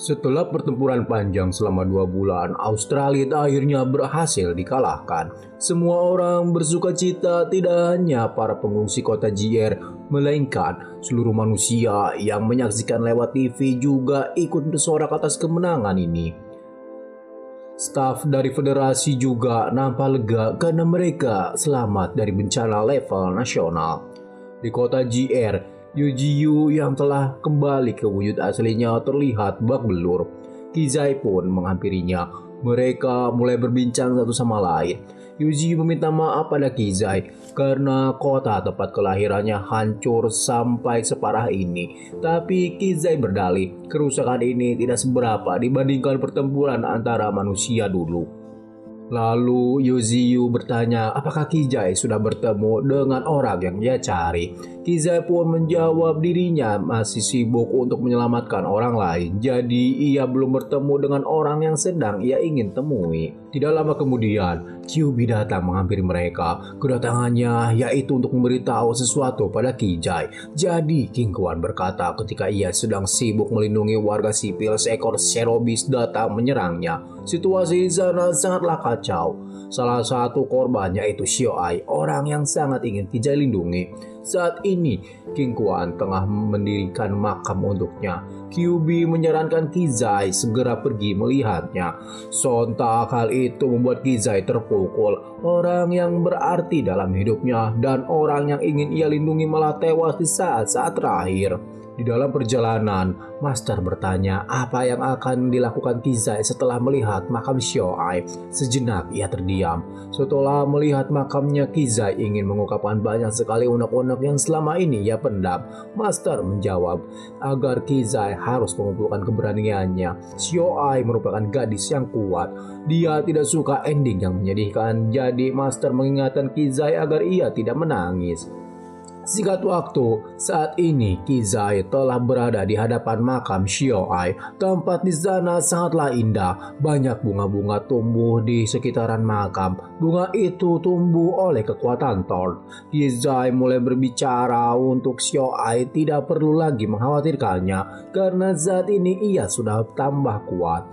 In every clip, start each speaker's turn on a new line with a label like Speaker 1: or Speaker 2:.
Speaker 1: Setelah pertempuran panjang selama 2 bulan, Australia akhirnya berhasil dikalahkan. Semua orang bersuka cita, tidak hanya para pengungsi kota JR, melainkan seluruh manusia yang menyaksikan lewat TV juga ikut bersorak atas kemenangan ini. Staf dari federasi juga nampak lega karena mereka selamat dari bencana level nasional. Di kota JR, Yujiu yang telah kembali ke wujud aslinya terlihat bak belur. Kizai pun menghampirinya. Mereka mulai berbincang satu sama lain. Yujiu meminta maaf pada Kizai karena kota tempat kelahirannya hancur sampai separah ini. Tapi Kizai berdalih, kerusakan ini tidak seberapa dibandingkan pertempuran antara manusia dulu. Lalu Yuziu bertanya apakah Kizai sudah bertemu dengan orang yang dia cari. Kizai pun menjawab dirinya masih sibuk untuk menyelamatkan orang lain. Jadi ia belum bertemu dengan orang yang sedang ia ingin temui. Tidak lama kemudian, Kyubi datang menghampiri mereka. Kedatangannya yaitu untuk memberitahu sesuatu pada Kizai. Jadi King Kuan berkata ketika ia sedang sibuk melindungi warga sipil, seekor Cerobis datang menyerangnya. Situasi di sana sangatlah kacau. Salah satu korban yaitu Xiaoai, orang yang sangat ingin Kizai lindungi. Saat ini King Kuan tengah mendirikan makam untuknya. Kyubi menyarankan Kizai segera pergi melihatnya. Sontak hal itu membuat Kizai terpukul. Orang yang berarti dalam hidupnya dan orang yang ingin ia lindungi malah tewas di saat-saat terakhir. Di dalam perjalanan, Master bertanya apa yang akan dilakukan Kizai setelah melihat makam Xiaoai. Sejenak ia terdiam. Setelah melihat makamnya, Kizai ingin mengungkapkan banyak sekali unek-unek yang selama ini ia pendam. Master menjawab agar Kizai harus mengumpulkan keberaniannya. Xiaoai merupakan gadis yang kuat. Dia tidak suka ending yang menyedihkan, jadi Master mengingatkan Kizai agar ia tidak menangis. Singkat waktu, saat ini Kizai telah berada di hadapan makam Xiaoai. Tempat di sana sangatlah indah. Banyak bunga-bunga tumbuh di sekitaran makam. Bunga itu tumbuh oleh kekuatan Thor. Kizai mulai berbicara untuk Xiaoai tidak perlu lagi mengkhawatirkannya karena saat ini ia sudah tambah kuat.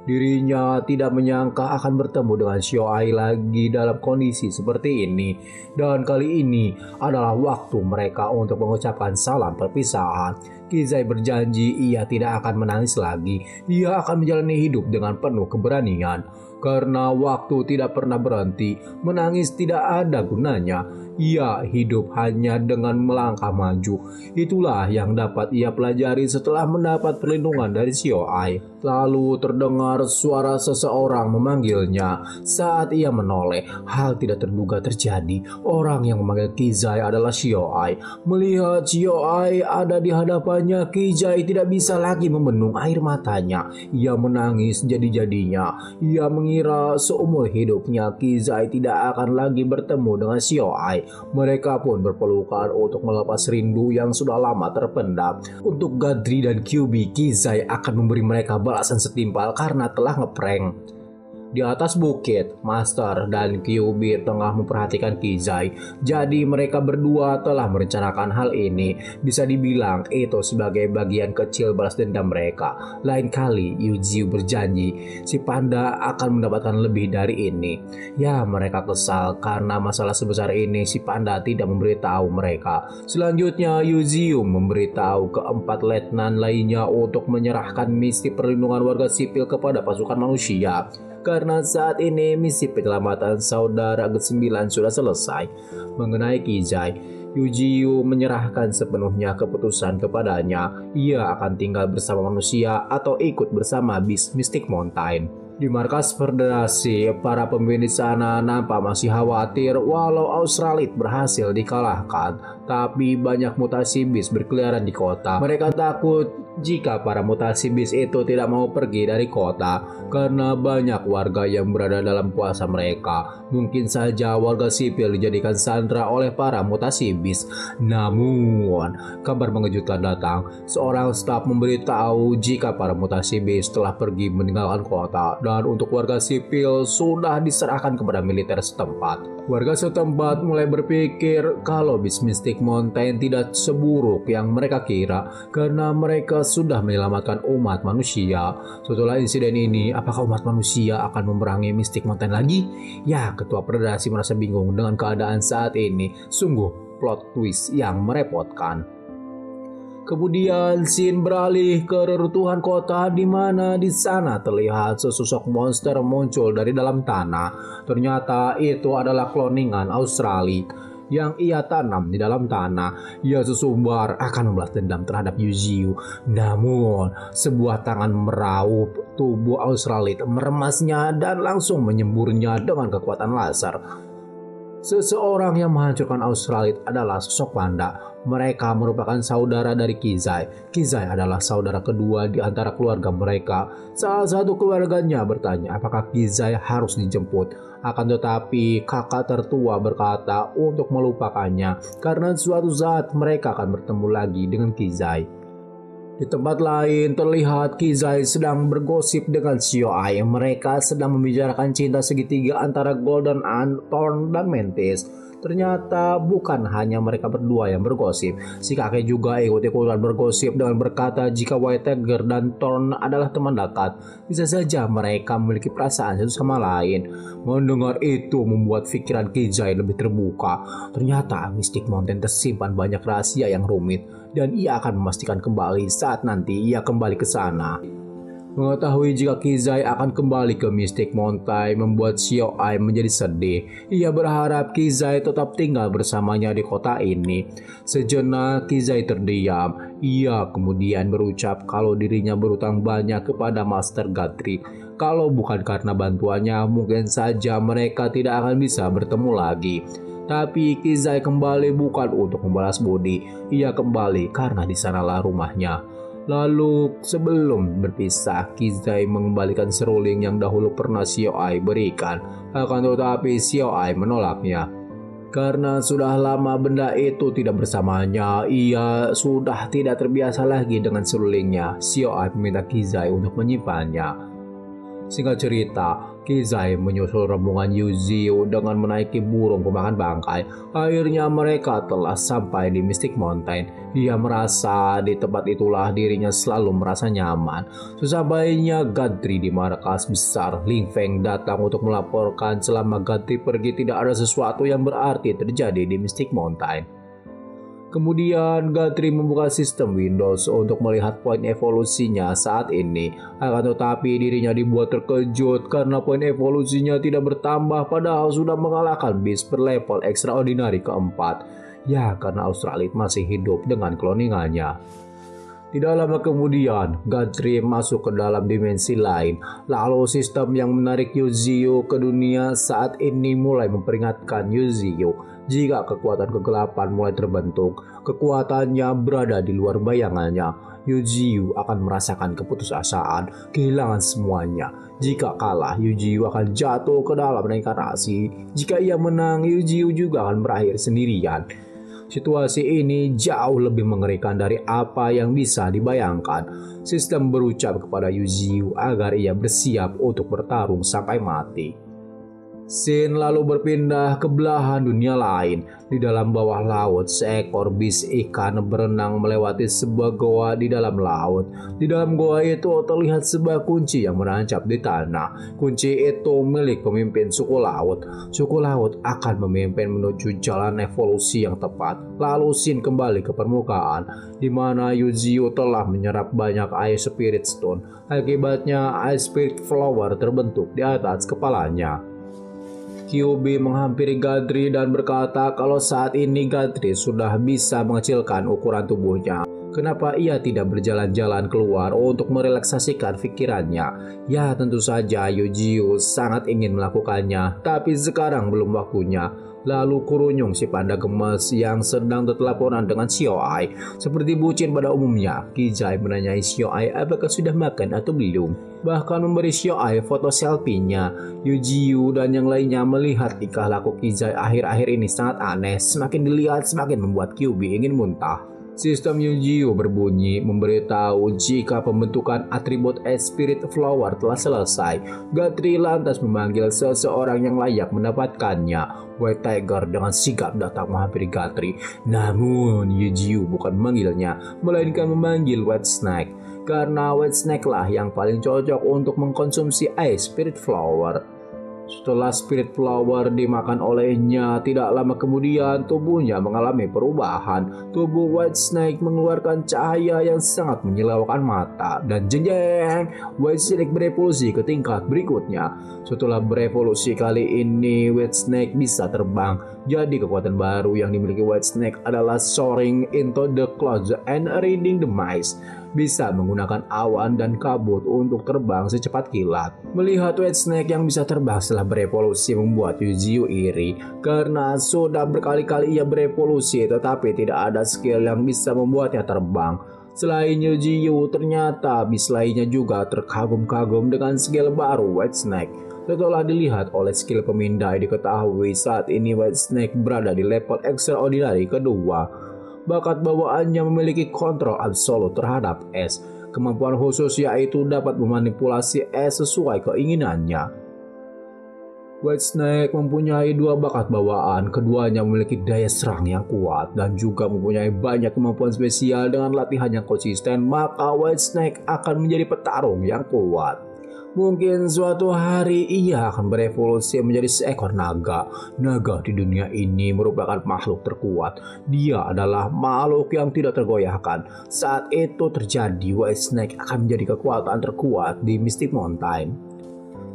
Speaker 1: Dirinya tidak menyangka akan bertemu dengan Xiaoai lagi dalam kondisi seperti ini. Dan kali ini adalah waktu mereka untuk mengucapkan salam perpisahan. Kizai berjanji ia tidak akan menangis lagi. Ia akan menjalani hidup dengan penuh keberanian. Karena waktu tidak pernah berhenti, menangis tidak ada gunanya. Ia hidup hanya dengan melangkah maju. Itulah yang dapat ia pelajari setelah mendapat perlindungan dari Xiaoai. Lalu terdengar suara seseorang memanggilnya. Saat ia menoleh, hal tidak terduga terjadi. Orang yang memanggil Kizai adalah Xiaoai. Melihat Xiaoai ada di hadapannya, Kizai tidak bisa lagi membendung air matanya. Ia menangis jadi-jadinya. Ia mengira seumur hidupnya Kizai tidak akan lagi bertemu dengan Xiaoai. Mereka pun berpelukan untuk melepas rindu yang sudah lama terpendam. Untuk Gadri dan Kyubi, Kizai akan memberi mereka balasan setimpal karena telah ngeprank. Di atas bukit, Master dan Kyubi tengah memperhatikan Kizai. Jadi mereka berdua telah merencanakan hal ini. Bisa dibilang itu sebagai bagian kecil balas dendam mereka. Lain kali Yujiu berjanji si panda akan mendapatkan lebih dari ini. Ya, mereka kesal karena masalah sebesar ini si panda tidak memberitahu mereka. Selanjutnya Yujiu memberitahu keempat letnan lainnya untuk menyerahkan misi perlindungan warga sipil kepada pasukan manusia. Karena saat ini misi penyelamatan saudara ke-9 sudah selesai. Mengenai Kizai, Yujiu menyerahkan sepenuhnya keputusan kepadanya. Ia akan tinggal bersama manusia atau ikut bersama bis Mystic Mountain. Di markas federasi, para pemimpin di sana nampak masih khawatir walau Australia berhasil dikalahkan. Tapi banyak mutasi bis berkeliaran di kota. Mereka takut jika para mutasi bis itu tidak mau pergi dari kota karena banyak warga yang berada dalam kuasa mereka. Mungkin saja warga sipil dijadikan sandera oleh para mutasi bis. Namun, kabar mengejutkan datang. Seorang staf memberitahu jika para mutasi bis telah pergi meninggalkan kota dan untuk warga sipil sudah diserahkan kepada militer setempat. Warga setempat mulai berpikir kalau bis Mystic Mountain tidak seburuk yang mereka kira karena mereka sudah menyelamatkan umat manusia. Setelah insiden ini, apakah umat manusia akan memerangi Mystic Mountain lagi? Ya, Ketua Federasi merasa bingung dengan keadaan saat ini. Sungguh plot twist yang merepotkan. Kemudian scene beralih ke reruntuhan kota di mana di sana terlihat sesosok monster muncul dari dalam tanah. Ternyata itu adalah kloningan Australit yang ia tanam di dalam tanah. Ia sesumbar akan membalas dendam terhadap Yuziu. Namun sebuah tangan meraup tubuh Australit, meremasnya dan langsung menyemburnya dengan kekuatan laser. Seseorang yang menghancurkan Australit adalah sosok Wanda. Mereka merupakan saudara dari Kizai. Kizai adalah saudara kedua di antara keluarga mereka. Salah satu keluarganya bertanya apakah Kizai harus dijemput. Akan tetapi kakak tertua berkata untuk melupakannya karena suatu saat mereka akan bertemu lagi dengan Kizai. Di tempat lain terlihat Kizai sedang bergosip dengan Xiao Ai. Mereka sedang membicarakan cinta segitiga antara Golden Ant, Thorn, dan Mantis. Ternyata bukan hanya mereka berdua yang bergosip. Si kakek juga ikut-ikutan bergosip dengan berkata jika White Tiger dan Thorn adalah teman dekat. Bisa saja mereka memiliki perasaan satu sama lain. Mendengar itu membuat pikiran Kizai lebih terbuka. Ternyata Mystic Mountain tersimpan banyak rahasia yang rumit dan ia akan memastikan kembali saat nanti ia kembali ke sana. Mengetahui jika Kizai akan kembali ke Mystic Mountain membuat Xiao Ai menjadi sedih. Ia berharap Kizai tetap tinggal bersamanya di kota ini. Sejenak Kizai terdiam. Ia kemudian berucap kalau dirinya berutang banyak kepada Master Guthrie. Kalau bukan karena bantuannya, mungkin saja mereka tidak akan bisa bertemu lagi. Tapi Kizai kembali bukan untuk membalas budi. Ia kembali karena di sanalah rumahnya. Lalu sebelum berpisah, Kizai mengembalikan seruling yang dahulu pernah Xiao Ai berikan. Akan tetapi Xiao Ai menolaknya. Karena sudah lama benda itu tidak bersamanya, ia sudah tidak terbiasa lagi dengan serulingnya. Xiao Ai meminta Kizai untuk menyimpannya. Singkat cerita, Kizai menyusul rombongan Yuziu dengan menaiki burung pemakan bangkai. Akhirnya mereka telah sampai di Mystic Mountain. Ia merasa di tempat itulah dirinya selalu merasa nyaman. Sesampainya Guthrie di markas besar, Ling Feng datang untuk melaporkan selama Guthrie pergi tidak ada sesuatu yang berarti terjadi di Mystic Mountain. Kemudian Guthrie membuka sistem Windows untuk melihat poin evolusinya saat ini. Akan tetapi dirinya dibuat terkejut karena poin evolusinya tidak bertambah padahal sudah mengalahkan bis berlevel extraordinary keempat. Ya, karena Australit masih hidup dengan kloningannya. Tidak lama kemudian, Guthrie masuk ke dalam dimensi lain. Lalu sistem yang menarik Yuziu ke dunia saat ini mulai memperingatkan Yuziu jika kekuatan kegelapan mulai terbentuk. Kekuatannya berada di luar bayangannya. Yuziu akan merasakan keputusasaan, kehilangan semuanya. Jika kalah, Yuziu akan jatuh ke dalam reinkarnasi. Jika ia menang, Yuziu juga akan berakhir sendirian. Situasi ini jauh lebih mengerikan dari apa yang bisa dibayangkan. Sistem berucap kepada Yuziu agar ia bersiap untuk bertarung sampai mati. Scene lalu berpindah ke belahan dunia lain. Di dalam bawah laut, seekor bis ikan berenang melewati sebuah goa di dalam laut. Di dalam goa itu terlihat sebuah kunci yang menancap di tanah. Kunci itu milik pemimpin suku laut. Suku laut akan memimpin menuju jalan evolusi yang tepat. Lalu scene kembali ke permukaan, di mana Yuziu telah menyerap banyak Ice Spirit Stone. Akibatnya Ice Spirit Flower terbentuk di atas kepalanya. Kyuubi menghampiri Guthrie dan berkata kalau saat ini Guthrie sudah bisa mengecilkan ukuran tubuhnya. Kenapa ia tidak berjalan-jalan keluar untuk merelaksasikan pikirannya? Ya, tentu saja Yuziu sangat ingin melakukannya, tapi sekarang belum waktunya. Lalu Kurunyung si panda gemes yang sedang berteleponan dengan Xiao Ai. Seperti bucin pada umumnya, Kizai menanyai Xiao Ai apakah sudah makan atau belum. Bahkan memberi Xiao Ai foto selfie-nya. Yuziu dan yang lainnya melihat tingkah laku Kizai akhir-akhir ini sangat aneh. Semakin dilihat semakin membuat Kyuubi ingin muntah. Sistem Yunjiu berbunyi memberitahu jika pembentukan atribut Spirit Flower telah selesai. Gatri lantas memanggil seseorang yang layak mendapatkannya. White Tiger dengan sigap datang menghampiri Gatri. Namun Yunjiu bukan memanggilnya, melainkan memanggil White Snake. Karena White Snake lah yang paling cocok untuk mengkonsumsi Spirit Flower. Setelah Spirit Flower dimakan olehnya, tidak lama kemudian tubuhnya mengalami perubahan. Tubuh White Snake mengeluarkan cahaya yang sangat menyilaukan mata. Dan jeng, White Snake berevolusi ke tingkat berikutnya. Setelah berevolusi kali ini, White Snake bisa terbang. Jadi kekuatan baru yang dimiliki White Snake adalah Soaring into the Clouds and Reading the Mice. Bisa menggunakan awan dan kabut untuk terbang secepat kilat. Melihat White Snake yang bisa terbang setelah berevolusi membuat Yunjiu iri. Karena sudah berkali-kali ia berevolusi tetapi tidak ada skill yang bisa membuatnya terbang. Selain Yunjiu, ternyata bis lainnya juga terkagum-kagum dengan skill baru White Snake. Setelah dilihat oleh skill pemindai, diketahui saat ini White Snake berada di level extraordinary kedua. Bakat bawaannya memiliki kontrol absolut terhadap es. Kemampuan khusus yaitu dapat memanipulasi es sesuai keinginannya. White Snake mempunyai dua bakat bawaan. Keduanya memiliki daya serang yang kuat dan juga mempunyai banyak kemampuan spesial. Dengan latihan yang konsisten, maka White Snake akan menjadi petarung yang kuat. Mungkin suatu hari ia akan berevolusi menjadi seekor naga. Naga di dunia ini merupakan makhluk terkuat. Dia adalah makhluk yang tidak tergoyahkan. Saat itu terjadi, White Snake akan menjadi kekuatan terkuat di Mystic Mountain.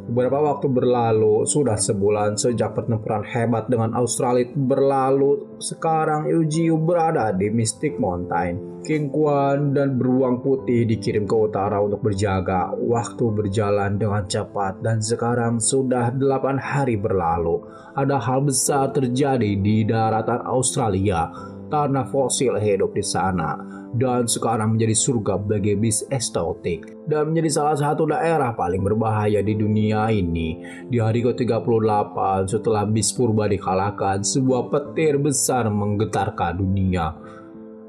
Speaker 1: Beberapa waktu berlalu, sudah sebulan sejak pertempuran hebat dengan Australit berlalu. Sekarang Yunjiu berada di Mystic Mountain. King Quan dan beruang putih dikirim ke utara untuk berjaga. Waktu berjalan dengan cepat dan sekarang sudah 8 hari berlalu. Ada hal besar terjadi di daratan Australia. Tanah fosil hidup di sana dan sekarang menjadi surga bagi bis eksotik dan menjadi salah satu daerah paling berbahaya di dunia ini. Di hari ke-38 setelah bis purba dikalahkan, sebuah petir besar menggetarkan dunia.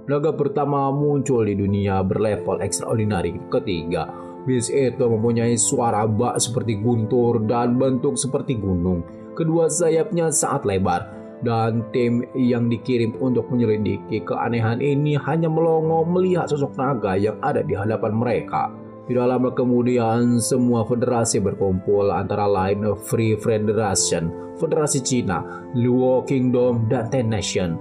Speaker 1: Naga pertama muncul di dunia berlevel extraordinary ketiga. Bis itu mempunyai suara bak seperti guntur dan bentuk seperti gunung. Kedua sayapnya sangat lebar. Dan tim yang dikirim untuk menyelidiki keanehan ini hanya melongo melihat sosok naga yang ada di hadapan mereka. Tidak lama kemudian semua federasi berkumpul, antara lain Free Federation, Federasi Cina, Luo Kingdom, dan Ten Nation.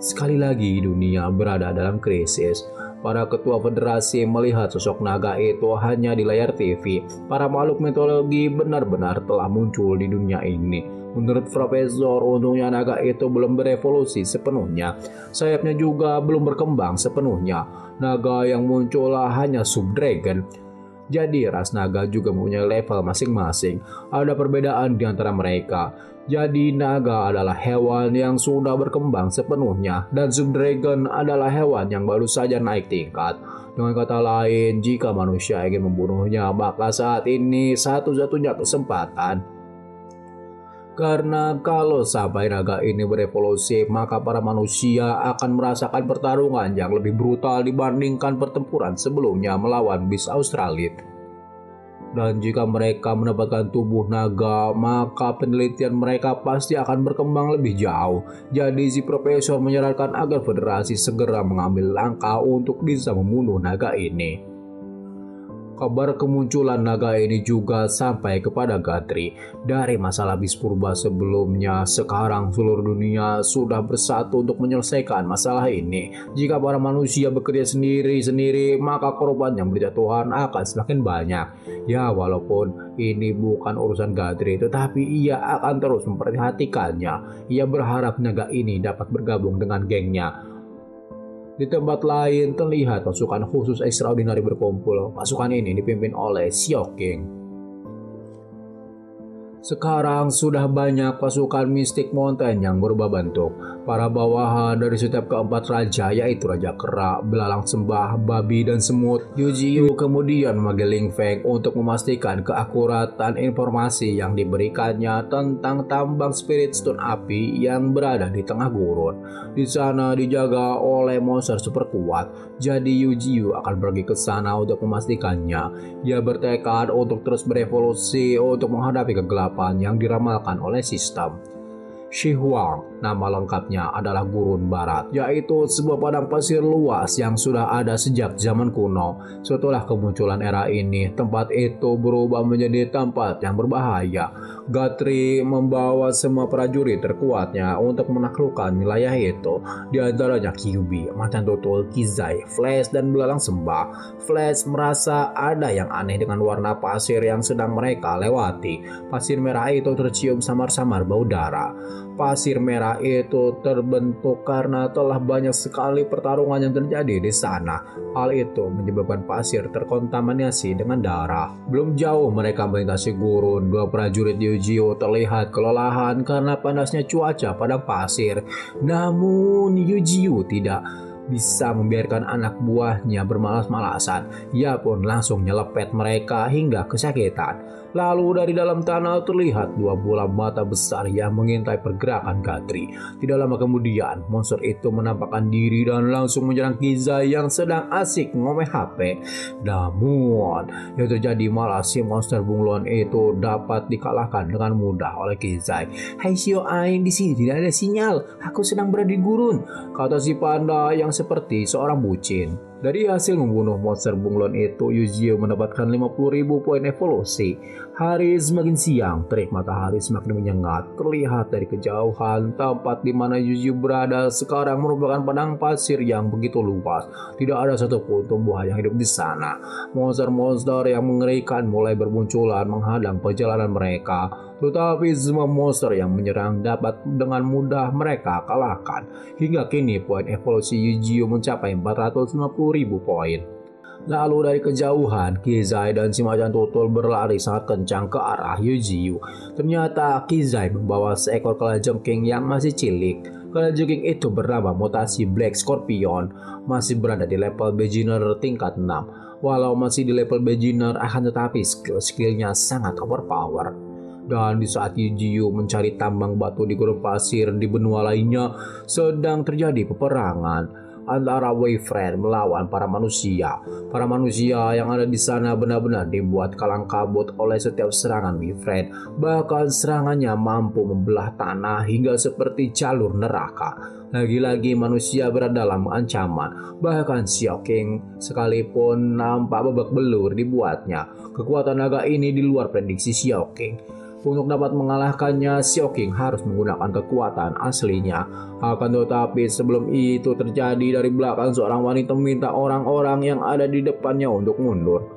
Speaker 1: Sekali lagi dunia berada dalam krisis. Para ketua federasi melihat sosok naga itu hanya di layar TV. Para makhluk mitologi benar-benar telah muncul di dunia ini. Menurut Profesor, untungnya naga itu belum berevolusi sepenuhnya. Sayapnya juga belum berkembang sepenuhnya. Naga yang muncul hanya Subdragon. Jadi ras naga juga mempunyai level masing-masing. Ada perbedaan di antara mereka. Jadi naga adalah hewan yang sudah berkembang sepenuhnya dan Subdragon adalah hewan yang baru saja naik tingkat. Dengan kata lain, jika manusia ingin membunuhnya, maka saat ini satu-satunya kesempatan. Karena kalau sampai naga ini berevolusi, maka para manusia akan merasakan pertarungan yang lebih brutal dibandingkan pertempuran sebelumnya melawan bis Australit. Dan jika mereka mendapatkan tubuh naga, maka penelitian mereka pasti akan berkembang lebih jauh. Jadi si profesor menyarankan agar federasi segera mengambil langkah untuk bisa membunuh naga ini. Kabar kemunculan naga ini juga sampai kepada Gatri. Dari masalah bis purba sebelumnya, sekarang seluruh dunia sudah bersatu untuk menyelesaikan masalah ini. Jika para manusia bekerja sendiri-sendiri, maka korban yang berjatuhan akan semakin banyak. Ya, walaupun ini bukan urusan Gatri, tetapi ia akan terus memperhatikannya. Ia berharap naga ini dapat bergabung dengan gengnya. Di tempat lain terlihat pasukan khusus extraordinary berkumpul. Pasukan ini dipimpin oleh Xiao King. Sekarang sudah banyak pasukan Mystic Mountain yang berubah bentuk. Para bawahan dari setiap keempat raja, yaitu Raja Kera, Belalang Sembah, Babi, dan Semut, Yujiu kemudian memanggil Ling Feng untuk memastikan keakuratan informasi yang diberikannya tentang tambang Spirit Stone Api yang berada di tengah gurun. Di sana dijaga oleh monster super kuat, jadi Yujiu akan pergi ke sana untuk memastikannya. Ia bertekad untuk terus berevolusi untuk menghadapi kegelapan yang diramalkan oleh sistem. Shi Huang, nama lengkapnya adalah Gurun Barat, yaitu sebuah padang pasir luas yang sudah ada sejak zaman kuno. Setelah kemunculan era ini, tempat itu berubah menjadi tempat yang berbahaya. Gatri membawa semua prajurit terkuatnya untuk menaklukkan wilayah itu, di antaranya Kyuubi, Macan Tutul, Kizai, Flash, dan Belalang Sembah. Flash merasa ada yang aneh dengan warna pasir yang sedang mereka lewati. Pasir merah itu tercium samar-samar bau darah. Pasir merah itu terbentuk karena telah banyak sekali pertarungan yang terjadi di sana. Hal itu menyebabkan pasir terkontaminasi dengan darah. Belum jauh mereka melintasi gurun, dua prajurit Yujiu terlihat kelelahan karena panasnya cuaca padang pasir. Namun Yujiu tidak bisa membiarkan anak buahnya bermalas-malasan. Ia pun langsung nyelepet mereka hingga kesakitan. Lalu dari dalam tanah terlihat dua bola mata besar yang mengintai pergerakan Gatri. Tidak lama kemudian monster itu menampakkan diri dan langsung menyerang Kizai yang sedang asik ngomeh HP. Namun yang terjadi malah si monster bunglon itu dapat dikalahkan dengan mudah oleh Kizai. "Hai Xiao Ai, di sini tidak ada sinyal. Aku sedang berada di gurun," kata si panda yang seperti seorang bucin. Dari hasil membunuh monster bunglon itu, Yujiu mendapatkan 50.000 poin evolusi. Hari semakin siang, terik matahari semakin menyengat. Terlihat dari kejauhan, tempat di mana Yujiu berada sekarang merupakan padang pasir yang begitu luas. Tidak ada satupun tumbuhan yang hidup di sana. Monster-monster yang mengerikan mulai bermunculan menghadang perjalanan mereka. Tetapi semua monster yang menyerang dapat dengan mudah mereka kalahkan. Hingga kini poin evolusi Yujiu mencapai 450.000 poin. Lalu dari kejauhan, Kizai dan si Macan Tutul berlari sangat kencang ke arah Yujiu. Ternyata Kizai membawa seekor kalajengking yang masih cilik. Kalajengking itu bernama mutasi Black Scorpion, masih berada di level beginner tingkat 6. Walau masih di level beginner, akan tetapi skill-skillnya sangat overpower. Dan di saat Yujiu mencari tambang batu di gurun pasir di benua lainnya, sedang terjadi peperangan antara Wyvern melawan para manusia. Para manusia yang ada di sana benar-benar dibuat kalang kabut oleh setiap serangan Wyvern. Bahkan serangannya mampu membelah tanah hingga seperti jalur neraka. Lagi-lagi manusia berada dalam ancaman. Bahkan Xiao King sekalipun nampak babak belur dibuatnya. Kekuatan naga ini di luar prediksi Xiao King. Untuk dapat mengalahkannya, Xiao King harus menggunakan kekuatan aslinya. Akan tetapi sebelum itu terjadi, dari belakang seorang wanita meminta orang-orang yang ada di depannya untuk mundur.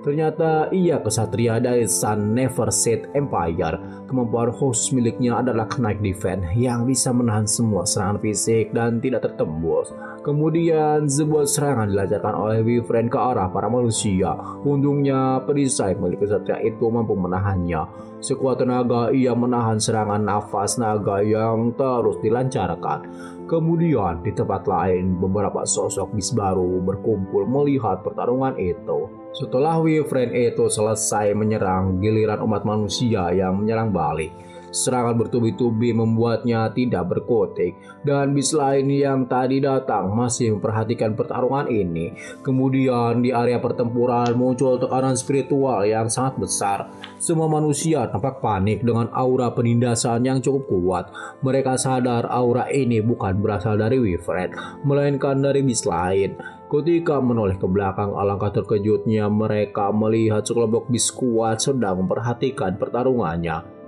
Speaker 1: Ternyata ia kesatria dari Sun Never Set Empire. Kemampuan khusus miliknya adalah Knight Defense yang bisa menahan semua serangan fisik dan tidak tertembus. Kemudian sebuah serangan dilancarkan oleh Wyvern ke arah para manusia. Untungnya perisai milik kesatria itu mampu menahannya. Sekuat tenaga ia menahan serangan nafas naga yang terus dilancarkan. Kemudian di tempat lain beberapa sosok bis baru berkumpul melihat pertarungan itu. Setelah Wyvern itu selesai menyerang, giliran umat manusia yang menyerang balik. Serangan bertubi-tubi membuatnya tidak berkutik, dan bis lain yang tadi datang masih memperhatikan pertarungan ini. Kemudian di area pertempuran muncul tekanan spiritual yang sangat besar. Semua manusia tampak panik dengan aura penindasan yang cukup kuat. Mereka sadar aura ini bukan berasal dari Wyvern, melainkan dari bis lain. Ketika menoleh ke belakang, alangkah terkejutnya mereka melihat sekelompok bis kuat sedang memperhatikan pertarungannya.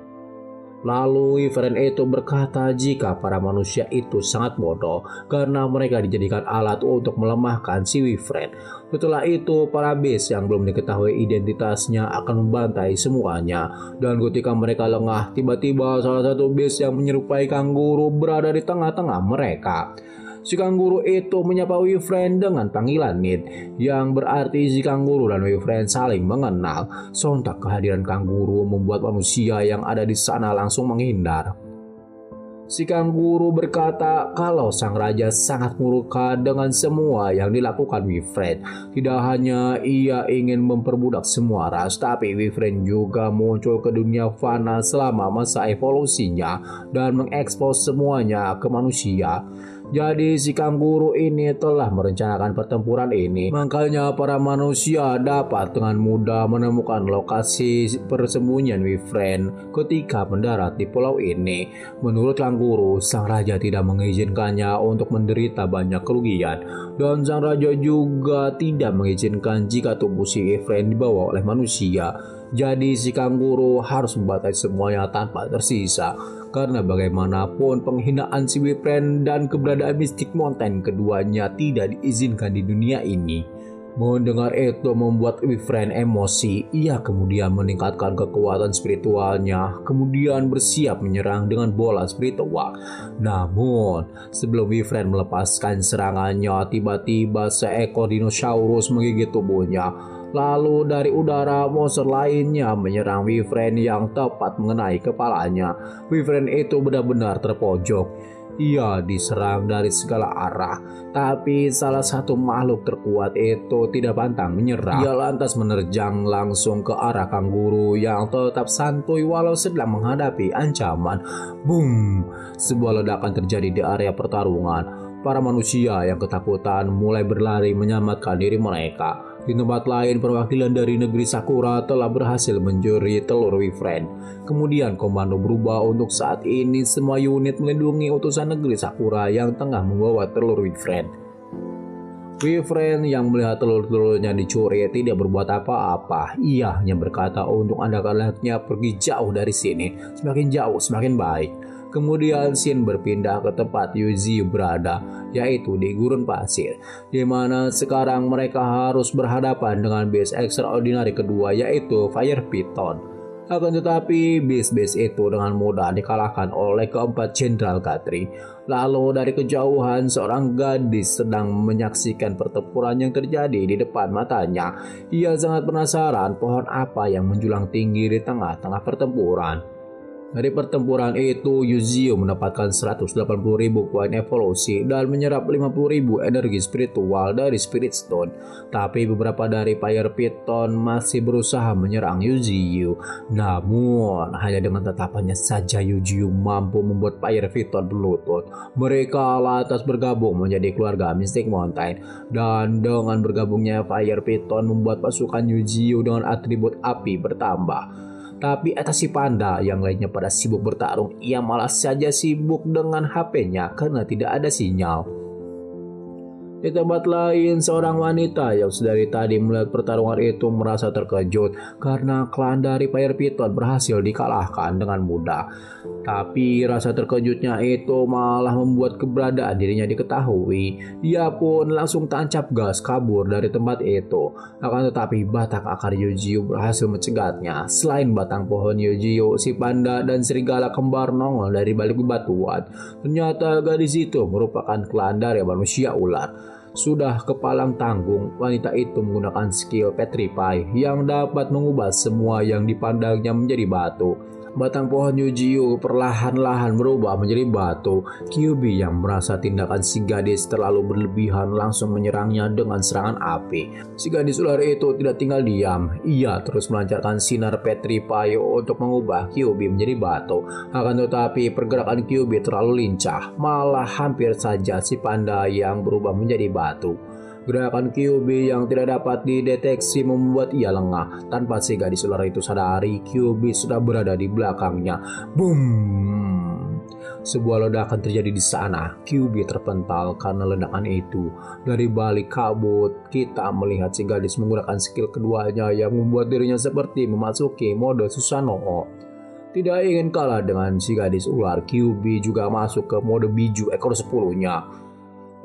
Speaker 1: Lalu Wyvern itu berkata jika para manusia itu sangat bodoh karena mereka dijadikan alat untuk melemahkan si Wyvern. Setelah itu para bis yang belum diketahui identitasnya akan membantai semuanya. Dan ketika mereka lengah, tiba-tiba salah satu bis yang menyerupai kanguru berada di tengah-tengah mereka. Si kanguru itu menyapa Wyvern dengan panggilan Nid, yang berarti si kanguru dan Wyvern saling mengenal. Sontak kehadiran kanguru membuat manusia yang ada di sana langsung menghindar. Si kanguru berkata kalau sang raja sangat murka dengan semua yang dilakukan Wifren. Tidak hanya ia ingin memperbudak semua ras, tapi Wifren juga muncul ke dunia fana selama masa evolusinya dan mengekspos semuanya ke manusia. Jadi si kanguru ini telah merencanakan pertempuran ini. Makanya para manusia dapat dengan mudah menemukan lokasi persembunyian Wifren ketika mendarat di pulau ini. Menurut kanguru, sang raja tidak mengizinkannya untuk menderita banyak kerugian. Dan sang raja juga tidak mengizinkan jika tubuh si Wifren dibawa oleh manusia. Jadi si kanguru harus membatasi semuanya tanpa tersisa. Karena bagaimanapun penghinaan si Wifren dan keberadaan Mystic Mountain keduanya tidak diizinkan di dunia ini. Mendengar itu membuat Wifren emosi. Ia kemudian meningkatkan kekuatan spiritualnya, kemudian bersiap menyerang dengan bola spiritual. Namun, sebelum Wifren melepaskan serangannya, tiba-tiba seekor dinosaurus menggigit tubuhnya. Lalu dari udara monster lainnya menyerang Wifren yang tepat mengenai kepalanya. Wifren itu benar-benar terpojok. Ia diserang dari segala arah, tapi salah satu makhluk terkuat itu tidak pantang menyerah. Ia lantas menerjang langsung ke arah kanguru yang tetap santuy walau sedang menghadapi ancaman. Boom! Sebuah ledakan terjadi di area pertarungan. Para manusia yang ketakutan mulai berlari menyelamatkan diri mereka. Di tempat lain, perwakilan dari negeri Sakura telah berhasil mencuri telur Wifren. Kemudian komando berubah untuk saat ini semua unit melindungi utusan negeri Sakura yang tengah membawa telur Wifren. Wifren yang melihat telur-telurnya dicuri tidak berbuat apa-apa. Ia hanya berkata untuk anak-anaknya pergi jauh dari sini. Semakin jauh semakin baik. Kemudian Shin berpindah ke tempat Yuzi berada, yaitu di gurun pasir, di mana sekarang mereka harus berhadapan dengan base extraordinary kedua, yaitu Fire Python. Akan tetapi base-base itu dengan mudah dikalahkan oleh keempat Jenderal Gatri. Lalu dari kejauhan seorang gadis sedang menyaksikan pertempuran yang terjadi di depan matanya. Ia sangat penasaran pohon apa yang menjulang tinggi di tengah-tengah pertempuran. Dari pertempuran itu, Yuzio mendapatkan 180.000 poin evolusi dan menyerap 50.000 energi spiritual dari Spirit Stone. Tapi beberapa dari Fire Python masih berusaha menyerang Yuzio. Namun, hanya dengan tatapannya saja Yuzio mampu membuat Fire Python berlutut. Mereka lantas bergabung menjadi keluarga Mystic Mountain. Dan dengan bergabungnya Fire Python membuat pasukan Yuzio dengan atribut api bertambah. Tapi atas si panda yang lainnya pada sibuk bertarung, ia malah saja sibuk dengan HP-nya karena tidak ada sinyal. Di tempat lain, seorang wanita yang sedari tadi melihat pertarungan itu merasa terkejut karena klan dari Fire Python berhasil dikalahkan dengan mudah. Tapi rasa terkejutnya itu malah membuat keberadaan dirinya diketahui. Dia pun langsung tancap gas kabur dari tempat itu. Akan tetapi batang akar Yujio berhasil mencegatnya. Selain batang pohon Yujio, si panda dan serigala kembar nongol dari balik bebatuan. Ternyata gadis itu merupakan klan dari manusia ular. Sudah kepalang tanggung, wanita itu menggunakan skill Petrify yang dapat mengubah semua yang dipandangnya menjadi batu. Batang pohon Yujio perlahan-lahan berubah menjadi batu. Kyuubi yang merasa tindakan si gadis terlalu berlebihan langsung menyerangnya dengan serangan api. Si gadis ular itu tidak tinggal diam. Ia terus melancarkan sinar Petrify untuk mengubah Kyuubi menjadi batu. Akan tetapi pergerakan Kyuubi terlalu lincah. Malah hampir saja si panda yang berubah menjadi batu. Gerakan Kyuubi yang tidak dapat dideteksi membuat ia lengah. Tanpa si gadis ular itu sadari, Kyuubi sudah berada di belakangnya. Boom! Sebuah ledakan terjadi di sana. Kyuubi terpental karena ledakan itu. Dari balik kabut, kita melihat si gadis menggunakan skill keduanya yang membuat dirinya seperti memasuki mode Susanoo. Tidak ingin kalah dengan si gadis ular, Kyuubi juga masuk ke mode biju ekor 10-nya.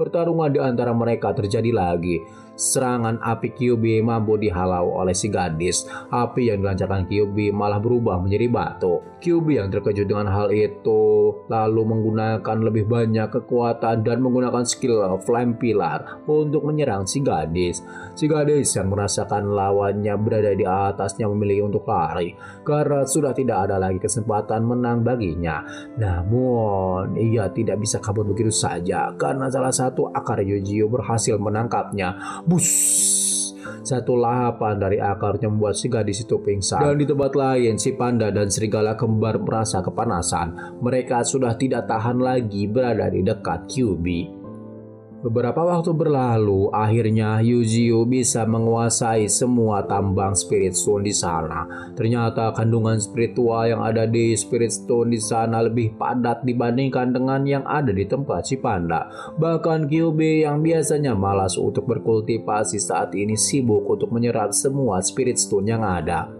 Speaker 1: Pertarungan di antara mereka terjadi lagi. serangan api Kyuubi mampu dihalau oleh si gadis. Api yang dilancarkan Kyuubi malah berubah menjadi batu. Kyuubi yang terkejut dengan hal itu lalu menggunakan lebih banyak kekuatan dan menggunakan skill Flame Pillar untuk menyerang si gadis. Si gadis yang merasakan lawannya berada di atasnya memilih untuk lari karena sudah tidak ada lagi kesempatan menang baginya. Namun ia tidak bisa kabur begitu saja karena salah satu akar Eugeo berhasil menangkapnya. Bus! Satu lahapan dari akarnya membuat si gadis itu pingsan. Dan di tempat lain, si panda dan serigala kembar merasa kepanasan. Mereka sudah tidak tahan lagi berada di dekat Kyuubi. Beberapa waktu berlalu, akhirnya Eugeo bisa menguasai semua tambang Spirit Stone di sana. Ternyata kandungan spiritual yang ada di Spirit Stone di sana lebih padat dibandingkan dengan yang ada di tempat si panda. Bahkan Kyuubi yang biasanya malas untuk berkultivasi saat ini sibuk untuk menyerap semua Spirit Stone yang ada.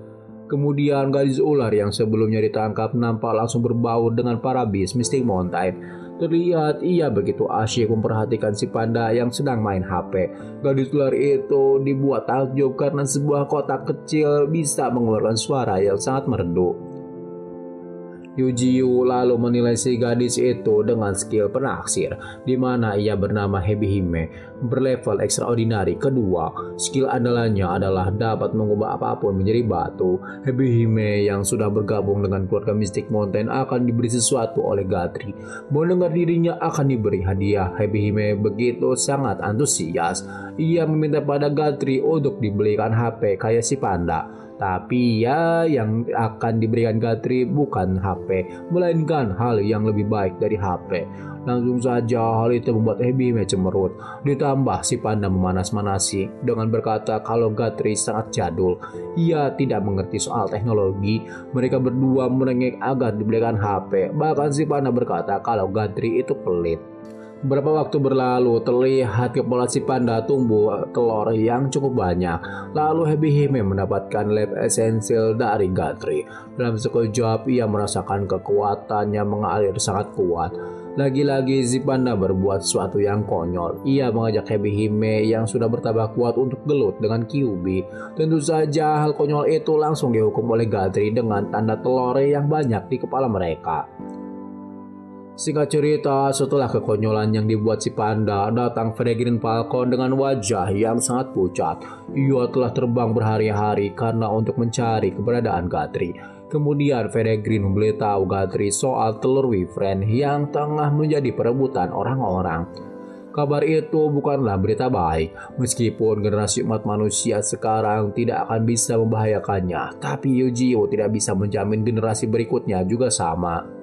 Speaker 1: Kemudian gadis ular yang sebelumnya ditangkap nampak langsung berbaur dengan para beast Mystic Mountain. Terlihat ia begitu asyik memperhatikan si panda yang sedang main HP. Gadis ular itu dibuat takjub karena sebuah kotak kecil bisa mengeluarkan suara yang sangat merdu. Eugeo lalu menilai si gadis itu dengan skill penaksir, di mana ia bernama Hebihime, berlevel extraordinary kedua. Skill andalannya adalah dapat mengubah apapun menjadi batu. Hebihime yang sudah bergabung dengan keluarga Mystic Mountain akan diberi sesuatu oleh Guthrie. Mendengar dirinya akan diberi hadiah, Hebihime begitu sangat antusias. Ia meminta pada Guthrie untuk dibelikan HP kayak si panda. Tapi ya yang akan diberikan Guthrie bukan HP, melainkan hal yang lebih baik dari HP. Langsung saja hal itu membuat Hebihime cemerut. Ditambah si panda memanas-manasi dengan berkata kalau Guthrie sangat jadul. Ia tidak mengerti soal teknologi. Mereka berdua merengek agar diberikan HP. Bahkan si panda berkata kalau Guthrie itu pelit. Beberapa waktu berlalu, terlihat kepala si panda tumbuh telur yang cukup banyak. Lalu Hebihime mendapatkan lab esensial dari Guthrie. Dalam sekejap ia merasakan kekuatannya mengalir sangat kuat. Lagi-lagi si panda berbuat sesuatu yang konyol. Ia mengajak Hebihime yang sudah bertambah kuat untuk gelut dengan Kyuubi. Tentu saja hal konyol itu langsung dihukum oleh Guthrie dengan tanda telur yang banyak di kepala mereka. Singkat cerita, setelah kekonyolan yang dibuat si panda, datang Peregrine Falcon dengan wajah yang sangat pucat. Ia telah terbang berhari-hari karena untuk mencari keberadaan Guthrie. Kemudian Peregrine memberitahu Guthrie soal telur Wyvern yang tengah menjadi perebutan orang-orang. Kabar itu bukanlah berita baik, meskipun generasi umat manusia sekarang tidak akan bisa membahayakannya, tapi Eugeo tidak bisa menjamin generasi berikutnya juga sama.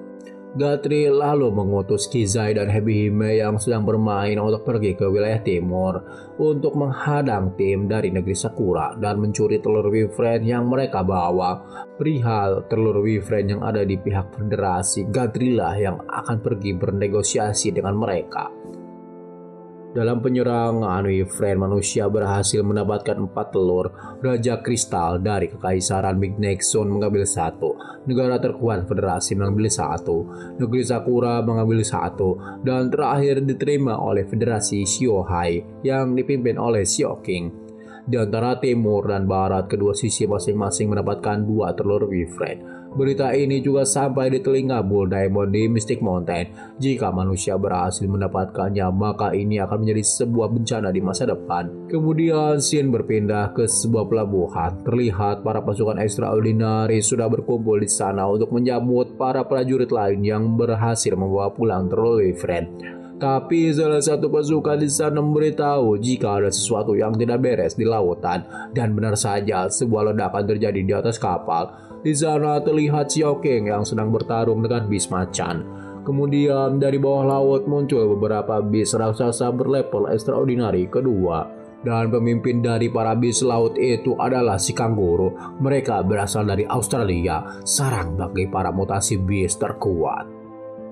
Speaker 1: Guthrie lalu mengutus Kizai dan Hebihime yang sedang bermain untuk pergi ke wilayah timur untuk menghadang tim dari negeri Sakura dan mencuri telur Wyvern yang mereka bawa. Perihal telur Wyvern yang ada di pihak federasi, Guthrie lah yang akan pergi bernegosiasi dengan mereka. Dalam penyerangan, Wyvern manusia berhasil mendapatkan 4 telur. Raja Kristal dari Kekaisaran Big Nexon mengambil 1. Negara terkuat federasi mengambil 1. Negeri Sakura mengambil 1. Dan terakhir diterima oleh Federasi Shiohai yang dipimpin oleh Shio King. Di antara timur dan barat, kedua sisi masing-masing mendapatkan 2 telur Wyvern. Berita ini juga sampai di telinga Bull Diamond di Mystic Mountain. Jika manusia berhasil mendapatkannya, maka ini akan menjadi sebuah bencana di masa depan. Kemudian scene berpindah ke sebuah pelabuhan. Terlihat para pasukan extraordinary sudah berkumpul di sana untuk menyambut para prajurit lain yang berhasil membawa pulang telur Wyvern. Tapi salah satu pasukan di sana memberitahu jika ada sesuatu yang tidak beres di lautan, dan benar saja sebuah ledakan terjadi di atas kapal. Di sana terlihat Shio King yang sedang bertarung dengan bis macan. Kemudian dari bawah laut muncul beberapa bis raksasa berlevel extraordinary kedua. Dan pemimpin dari para bis laut itu adalah si kanguru. Mereka berasal dari Australia, sarang bagi para mutasi bis terkuat.